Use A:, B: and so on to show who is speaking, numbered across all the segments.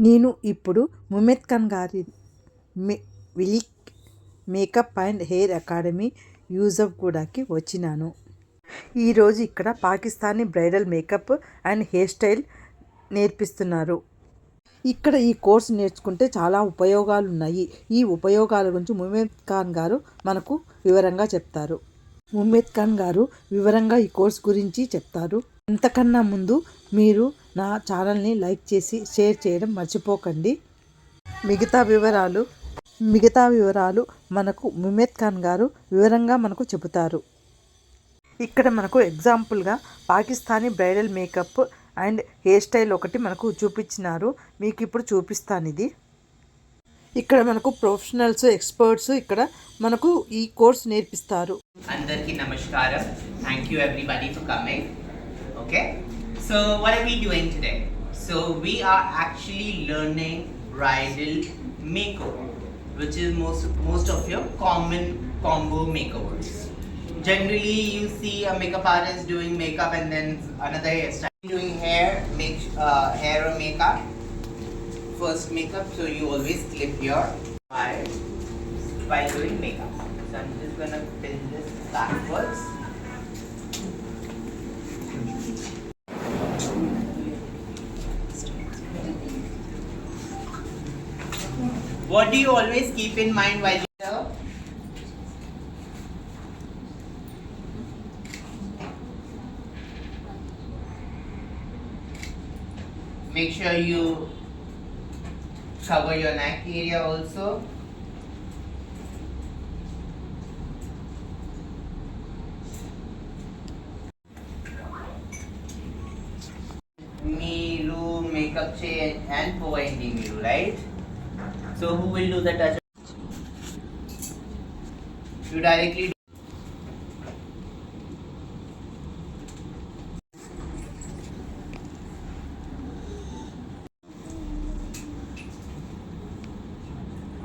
A: నేను ఇప్పుడు ముమెత్ ఖాన్ గారి విలిక్ మేకప్ అండ్ హెయిర్ అకాడమీ యూసఫ్గూడకి వచ్చినాను. ఈరోజు ఇక్కడ Pakistani bridal makeup and hair style నేర్పిస్తున్నారు. ఇక్కడ ఈ కోర్సు నేర్చుకుంటే చాలా ఉపయోగాలు ఉన్నాయి. ఈ ఉపయోగాల గురించి ముమెత్ ఖాన్ గారు మనకు వివరంగా చెప్తారు. ముమెత్ ఖాన్ గారు వివరంగా ఈ కోర్స్ గురించి చెప్తారు. అంతకన్నా ముందు మీరు నా ఛానల్ని లైక్ చేసి షేర్ చేయడం మర్చిపోకండి. మిగతా వివరాలు మనకు ముమెత్ ఖాన్ గారు వివరంగా మనకు చెబుతారు. ఇక్కడ మనకు ఎగ్జాంపుల్గా Pakistani bridal makeup and hair style ఒకటి మనకు చూపించినారు. మీకు ఇప్పుడు చూపిస్తాను. ఇది ఇక్కడ మనకు ప్రొఫెషనల్స్ ఎక్స్పర్ట్స్ ఇక్కడ మనకు ఈ కోర్స్ నేర్పిస్తారు.
B: అందరికీ నమస్కారం. Thank you everybody for coming. Okay, so what are we doing today? సో we are actually learning bridal makeover, which is most of your common combo makeovers. Generally you see a makeup artist doing makeup and then another hairstyle doing hair or makeup. First makeup, so you always clip your hair while doing makeup. So I'm just gonna pin this backwards. What do you always keep in mind while you make sure you cover your neck area also. Miru makeup chain and pointy miru, right? So who will do the touch? You directly do.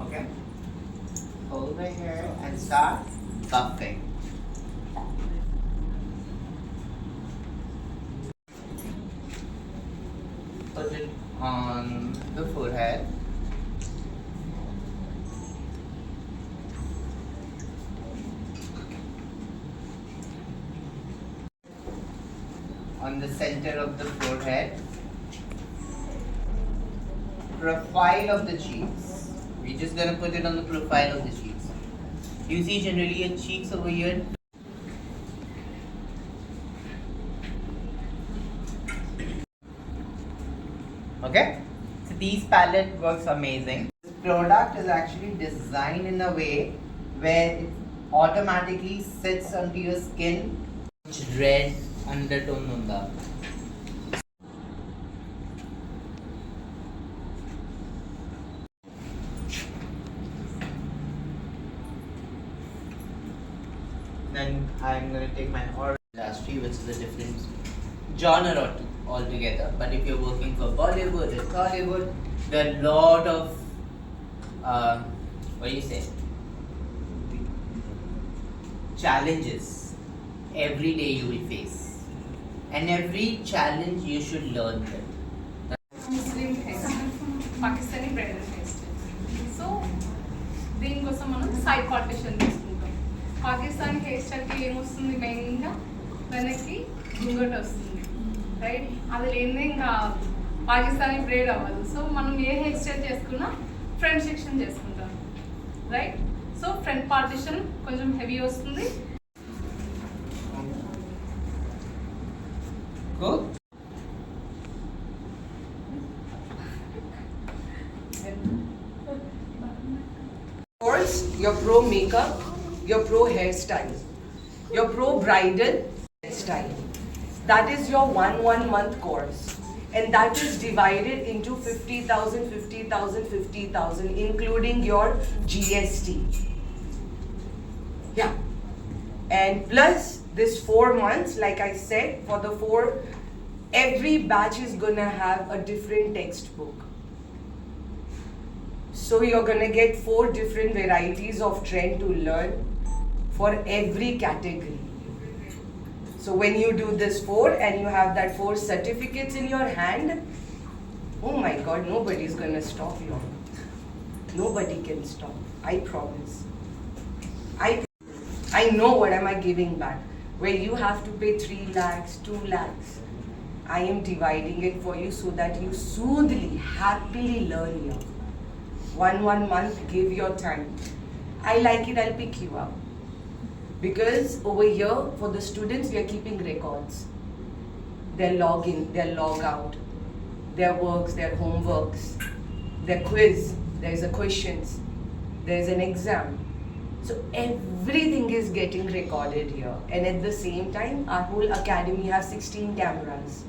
B: Okay. Hold right here and start buffing. Put it on the forehead. On the center of the forehead, profile of the cheeks. We're just gonna put it on the profile of the cheeks. You see generally your cheeks over here. Okay, so these palette works amazing. This product is actually designed in a way where it automatically sits onto your skin. Red undertone unda. Then I'm going to take my horror industry, which is a different genre altogether. But if you're working for Bollywood and Hollywood, there are a lot of what do you say, challenges every day you will face, and every challenge you should learn with.
C: Muslim hairstyle, Pakistani bridal hairstyle. So దీనికోసం మనం side partition తీసుకుంటాం. Pakistani hair స్టైల్కి ఏమొస్తుంది, మెయిన్గా వెనక్కి గుంగట వస్తుంది, right? అది లేనిదే ఇంకా పాకిస్తానీ బ్రేడ్ అవ్వదు. సో మనం ఏ హెయిర్ స్టైల్ చేసుకున్నా ఫ్రంట్ సెక్షన్ చేసుకుంటాం, రైట్? సో ఫ్రంట్ పార్టిషన్ కొంచెం హెవీ వస్తుంది.
B: Cool.
D: Course, your pro makeup, your pro hairstyle, your pro bridal hairstyle. That is your 1 month course, and that is divided into 50,000, 50,000, 50,000, including your GST. Yeah, and plus this 4 months, like I said, for the 4, every batch is gonna have a different textbook. So you're gonna get 4 different varieties of trend to learn for every category. So when you do this 4 and you have that 4 certificates in your hand, oh my God, nobody's gonna stop you. Nobody can stop. I promise. I know what am I giving back. Where you have to pay 3 lakhs, 2 lakhs. I am dividing it for you so that you soothly, happily learn here. One month, give your time. I like it, I'll pick you up. Because over here, for the students, we are keeping records. Their login, their log out, their works, their homeworks, their quiz, there's a questions, there's an exam. So everything is getting recorded here. And at the same time, our whole academy has 16 cameras.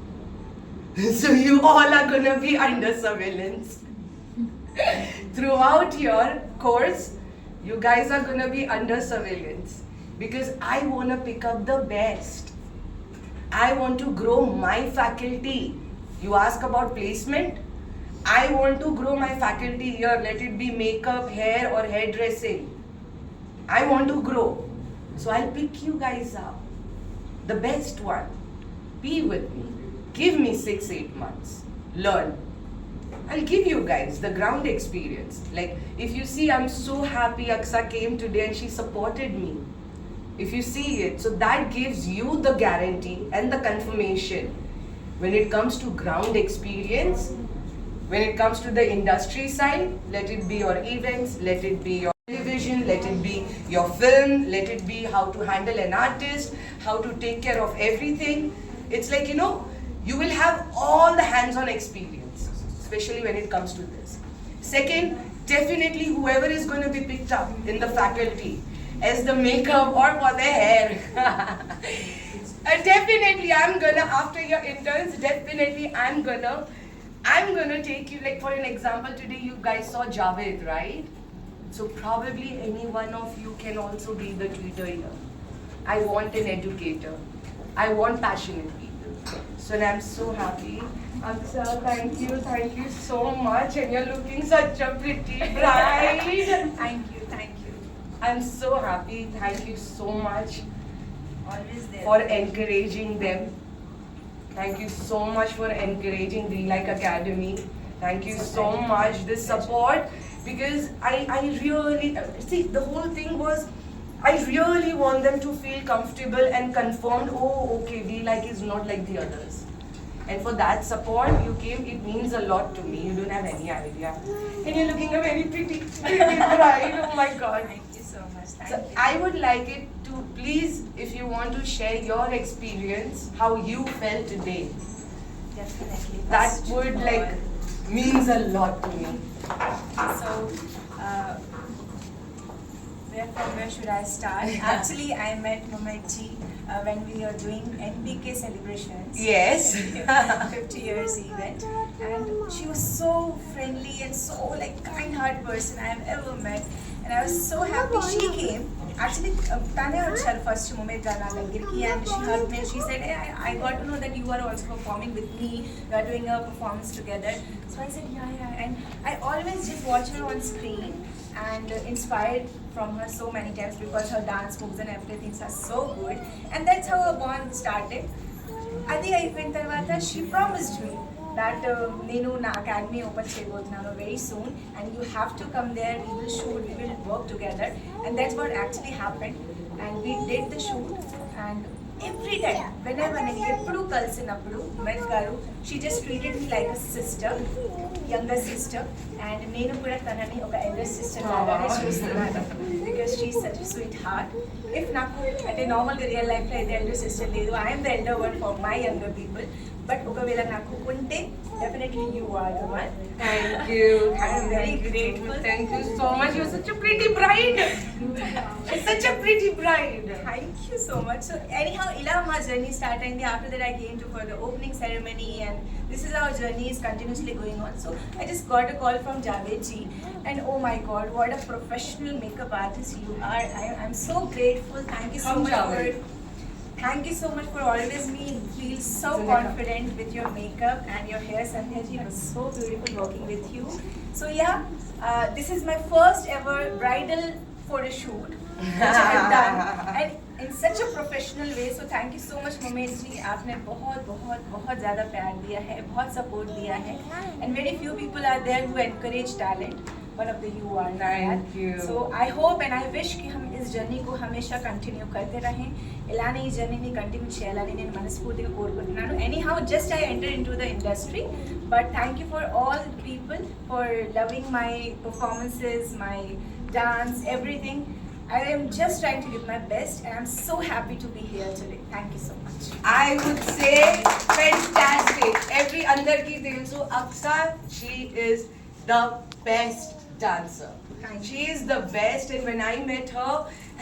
D: So you all are gonna be under surveillance. Throughout your course, you guys are gonna be under surveillance. Because I wanna pick up the best. I want to grow my faculty. You ask about placement? I want to grow my faculty here. Let it be makeup, hair or hairdressing. I want to grow. So I'll pick you guys up. The best one. Be with me. Give me 6-8 months. Learn. I'll give you guys the ground experience. Like if you see, I'm so happy Aksa came today and she supported me. If you see it, so that gives you the guarantee and the confirmation. When it comes to ground experience, when it comes to the industry side, let it be your events, let it be your television, let it be your film, let it be how to handle an artist, how to take care of everything. It's like, you will have all the hands-on experience, especially when it comes to this. Second, definitely whoever is going to be picked up in the faculty as the makeup or for the hair. Definitely I'm gonna, after your interns, definitely I'm gonna take you, like for an example, today you guys saw Javed, right? So probably any one of you can also be the tutor here. I want an educator. I want passionate people. So I'm so happy. Aksa, thank you so much. And you're looking such a pretty bride.
E: Thank you.
D: I'm so happy. Thank you so much
E: Always there.
D: for encouraging them. Thank you so much for encouraging the Like Academy. Thank you so much. This support, because I really see the whole thing was I really want them to feel comfortable and confirmed. Oh, okay, we like is not like the others. And for that support you came, it means a lot to me. You don't have any idea. And you're looking a very pretty bride. Oh my God.
E: Thank you so much. Thank
D: So
E: you.
D: I would like it to please, if you want to share your experience, how you felt today.
E: Definitely.
D: That
E: First
D: would
E: of
D: like
E: all,
D: means a lot to me.
E: So, where should I start? Actually, I met Mumetji when we were doing NPK celebrations.
D: Yes.
E: 50 years event, and she was so friendly and so kind-hearted person I have ever met, and I was so happy she came. Actually, Tanya herself first moment and she hugged me and she said, hey, I got to know that you are also performing with me. We are doing a performance together. So I said, yeah. And I always just watch her on screen and inspired from her so many times because her dance moves and everything are so good. And that's how a bond started. Adi అయిపోయిన తర్వాత she promised me that నేను నా academy open చేయబోతున్నాను very soon and you have to come there, we will shoot, we will work together, and that's what actually happened. And we did the shoot, and every time whenever నేను ఎప్పుడు కలిసినప్పుడు ఉమేష్ గారు she just treated me like a sister, younger sister, and నేను కూడా తనని ఒక elder sister లాగానే చూస్తున్నాను because she is such a sweetheart. If నాకు అంటే నార్మల్గా రియల్ లైఫ్లో అయితే elder sister లేదు, I am the elder one for my younger people, but ఒకవేళ నాకు ఉంటే definitely you are the one.
D: Thank you.
E: I am very grateful.
D: Thank you so much. You're such a pretty bride. She's such a pretty bride.
E: Thank you so much. So anyhow, ila my journey started. After that, I came to for the opening ceremony, and this is our journey is continuously going on. So I just got a call from Javed ji, and oh my God, what a professional makeup artist you are! I'm so grateful. Thank you so
D: Come,
E: much
D: Javed.
E: Thank you so much for always feel so confident with your makeup and your hair. Sandhya ji, it was so beautiful working with you. So yeah, this is my first ever bridal photo shoot which I have done and in such a professional way. So thank you so much Mumet ji. आपने बहुत बहुत बहुत ज़्यादा प्यार दिया है, बहुत support दिया है, and very few people are there who encourage talent. One of the you are.
D: Thank you.
E: So I hope and I wish कि हम इस जर्नी को हमेशा कंटिन्यू करते रहें. ఇలానే ఈ జర్నీని కంటిన్యూ చేయాలని నేను మనస్ఫూర్తిగా కోరుకుంటున్నాను. Anyhow, just I entered into the industry, but thank you for all the people for loving my performances, my dance, everything. I am just trying to give my best and I'm so happy to be here today. Thank you so much.
D: I would say fantastic. Every under ki so Aksa, she is the best dancer. She is the best, and when I met her,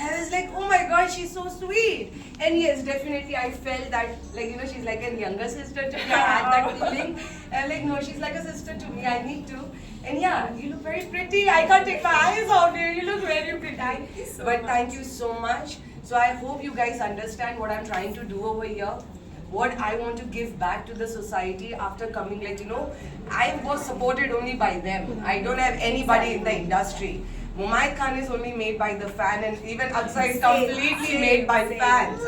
D: I was like, oh my god, she's so sweet. And yes, definitely I felt that, like, you know, she's like a younger sister to me. I had that feeling. And like, no, she's like a sister to me. I need to. And yeah, you look very pretty. I can't take my eyes off you. You look very pretty.
E: Thank you so
D: But
E: much.
D: thank you so much. So I hope you guys understand what I'm trying to do over here. What I want to give back to the society after coming, like, you know, I was supported only by them. I don't have anybody in the industry. Mumayt Khan is only made by the fan, and even Aksa is completely made by fans.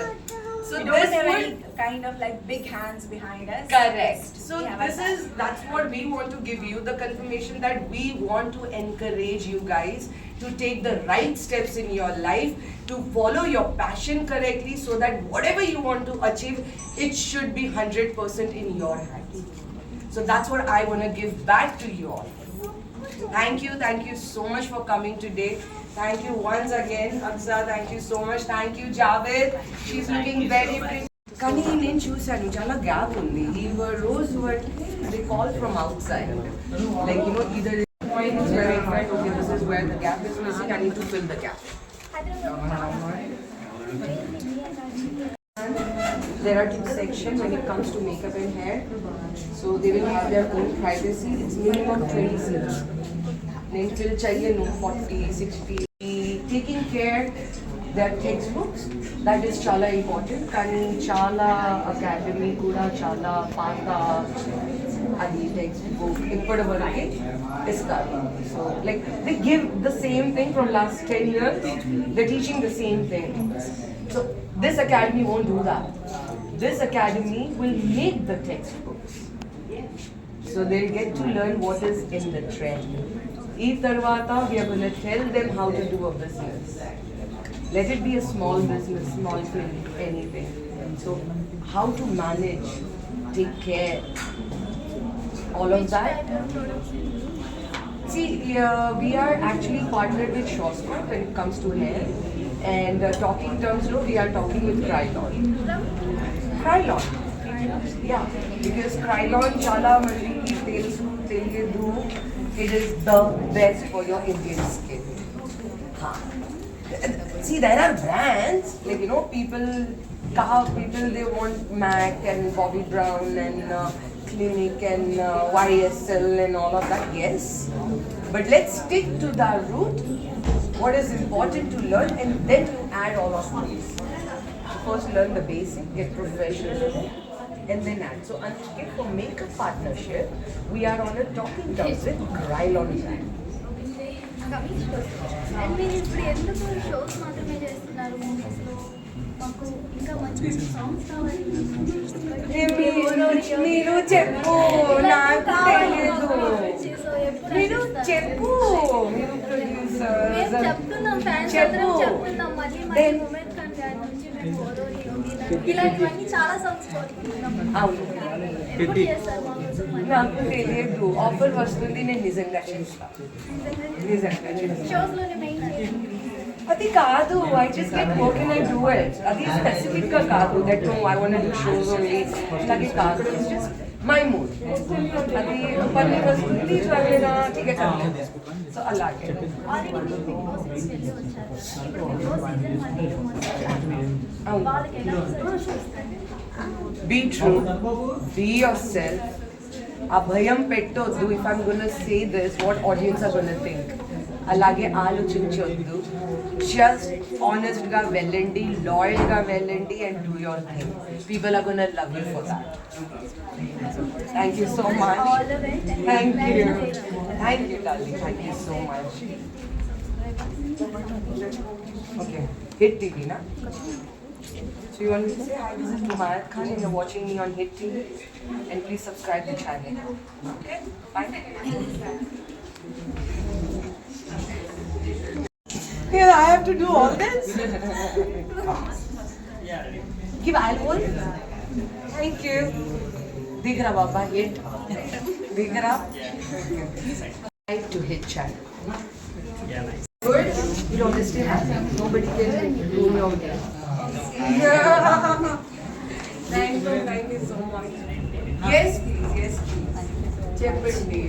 D: So
E: We
D: this
E: don't have
D: would
E: any kind of like big hands behind us.
D: correct. So
E: We have our
D: that's what we want to give you, the confirmation that we want to encourage you guys to take the right steps in your life, to follow your passion correctly, so that whatever you want to achieve, it should be 100% in your hands. So that's what I want to give back to you all. Thank you so much for coming today. Thank you once again, Aksa. Thank you so much. Thank you, Javed. She's looking very pretty. కానీ నేను చూశాను చాలా gap ఉంది. He were rose were they call from outside, like, you know, either point is where I find, okay, this is where the gap is missing, I need to fill the gap. There are two sections when it comes to makeup and hair, so they will have their own privacy. It's minimum 20 seats. Then till chahiye no 40, 60. Taking care their textbooks, that is chala important. Kani chala academy kuda chala pata adi textbook ippadi varake istaru. So like they give the same thing from last 10 years. They're teaching the same thing. So this academy won't do that. This academy will make the textbooks. So they'll get to learn what is in the trend. Ee tarvata we are going to tell them how to do a business. Let it be a small business, small thing, anything. So how to manage, take care, all of that. See, we are actually partnered with Shawscott when it comes to hair. And talking terms, no, we are talking with Krylon. Krylon. Yeah, because Krylon, Chala, Maliki, Telugu, it is the best for your Indian skin. See, there are brands, like, you know, people, they want MAC and Bobbi Brown and Clinique and YSL and all of that, yes. But let's stick to the root, what is important to learn, and then you add all of these. So first learn the basic, get professional, and then add. So Anushka, for makeup partnership, we are on a talking terms with Krylon brand.
F: And మీరు ఇప్పుడు ఎందుకు shows మాత్రమే చేస్తున్నారు మూవీస్లో? మాకు ఇంకా మంచి మంచి సాంగ్స్ కావాలి.
D: మీరు చెప్పు, నాకు తెలియదు.
F: సో ఎప్పుడు
D: మీరు
F: అందిస్తారు?
D: చెప్పు, మీరు ప్రొడ్యూసర్
F: మేము చెప్తున్నాం, ఫ్యాన్స్ అందరం చెప్తున్నాం. మళ్ళీ ముమేత్ ఖాన్ గారి నుంచి మేము ఓరోరి ఇలాంటివన్నీ చాలా సాంగ్స్ కోరుకుంటున్నాం.
D: అవును.
F: ఎప్పుడు చేస్తారు మా కోసం?
D: నాకు తెలియదు, ఆఫర్ వస్తుంది, నేను నిజంగా చేస్తాను. నిజంగా చేస్తాను.
F: షోస్లోనే మెయిన్
D: అది కాదు, I just get work and I do it. అది స్పెసిఫిక్ గా కాదు, that no I want to do shows only, అలాగే కాదు. It's just my mood. అది పని వస్తుంది, చదివేనా టికెట్ అవ్వలేదు. సో అలాగే
F: ఆల్రెడీ మీరు బిగ్ బాస్ వెళ్ళి వచ్చారు. ఇప్పుడు బిగ్ బాస్ సీజన్ 1
D: అవును.
F: వాళ్ళకి ఎలా చూస్తారు?
D: Be true, be yourself. Abhayam పెట్టొద్దు. If I'm gonna say this, what audience are gonna think? అలాగే ఆలోచించొద్దు. Just honest గా వెళ్ళండి, loyal గా వెళ్ళండి, and do your thing. People are gonna love you for that. Thank you so much.
F: All the best.
D: Thank you. Thank you, darling. Thank you so much. Okay. Hit TV, na? So you want me to say hi, this is Lumayat Khan and you're watching me on Hit TV. And please subscribe the channel. Okay? Bye.
A: Here I have to do all this?
D: Give alcohol. Thank you. Dig rहा Baba, hit. Dig rहा. Like to hit channel. Good. You know this still happen. Nobody can do me over there.
C: Thank you so much.
D: Yes, please. Yes, please. Cheppandi.